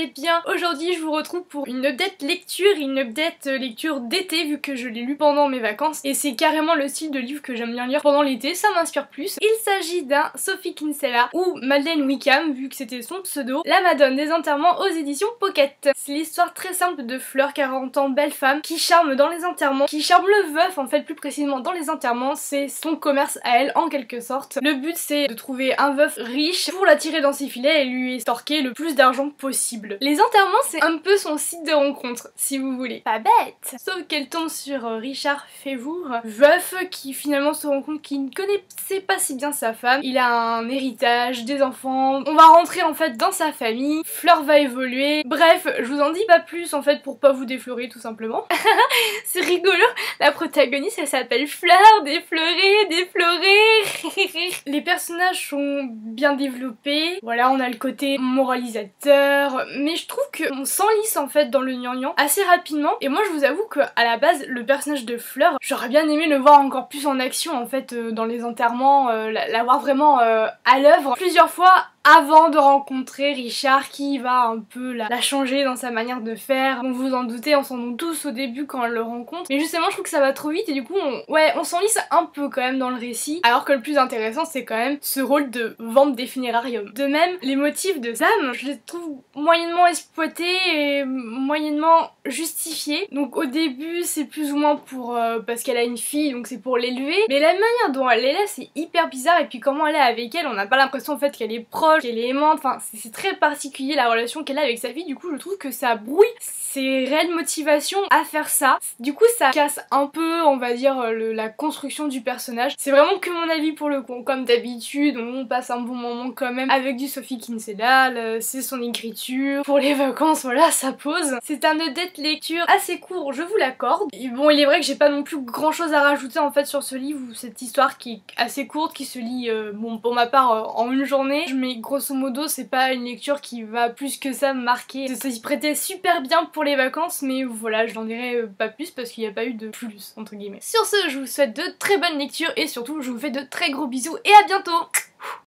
allez bien. Aujourd'hui je vous retrouve pour une update lecture d'été vu que je l'ai lu pendant mes vacances et c'est carrément le style de livre que j'aime bien lire pendant l'été, ça m'inspire plus. Il s'agit d'un Sophie Kinsella ou Madeleine Wickham vu que c'était son pseudo, la Madone des enterrements aux éditions Pocket. C'est l'histoire très simple de Fleur, 40 ans, belle femme, qui charme dans les enterrements, qui charme le veuf en fait plus précisément dans les enterrements, c'est son commerce à elle en quelque sorte. Le but c'est de trouver un veuf riche pour l'attirer dans ses filets et lui extorquer le plus d'argent possible. Les enterrements c'est un peu son site de rencontre si vous voulez. Pas bête. Sauf qu'elle tombe sur Richard Fevour, veuf qui finalement se rend compte qu'il ne connaissait pas si bien sa femme. Il a un héritage, des enfants, on va rentrer en fait dans sa famille, Fleur va évoluer. Bref, je vous en dis pas plus en fait pour pas vous déflorer tout simplement. C'est rigolo, la protagoniste elle s'appelle Fleur, déflorée. Les personnages sont bien développés, voilà on a le côté moralisateur, mais je trouve qu'on s'enlise en fait dans le gnangnan assez rapidement et moi je vous avoue que à la base le personnage de Fleur, j'aurais bien aimé le voir encore plus en action en fait dans les enterrements, la voir vraiment à l'œuvre plusieurs fois avant de rencontrer Richard qui va un peu la changer dans sa manière de faire. Bon, vous en doutez, on s'en doute tous au début quand elle le rencontre. Mais justement, je trouve que ça va trop vite et du coup, on s'enlise un peu quand même dans le récit. Alors que le plus intéressant, c'est quand même ce rôle de vente des funérariums. De même, les motifs de Sam, je les trouve moyennement exploités et moyennement justifiés. Donc au début, c'est plus ou moins pour parce qu'elle a une fille, donc c'est pour l'élever. Mais la manière dont elle l'élève, c'est hyper bizarre. Et puis comment elle est avec elle, on n'a pas l'impression en fait qu'elle est proche, qu'elle est aimante, enfin c'est très particulier la relation qu'elle a avec sa fille, du coup je trouve que ça brouille ses réelles motivations à faire ça. Du coup ça casse un peu on va dire la construction du personnage. C'est vraiment que mon avis pour le coup, comme d'habitude on passe un bon moment quand même avec du Sophie Kinsella, c'est son écriture, pour les vacances voilà ça pose. C'est un update lecture assez court, je vous l'accorde. Bon il est vrai que j'ai pas non plus grand chose à rajouter en fait sur ce livre ou cette histoire qui est assez courte, qui se lit bon pour ma part en une journée, mais grosso modo c'est pas une lecture qui va plus que ça me marquer. Ça s'y prêtait super bien pour les vacances mais voilà je n'en dirai pas plus parce qu'il n'y a pas eu de plus entre guillemets. Sur ce je vous souhaite de très bonnes lectures et surtout je vous fais de très gros bisous et à bientôt.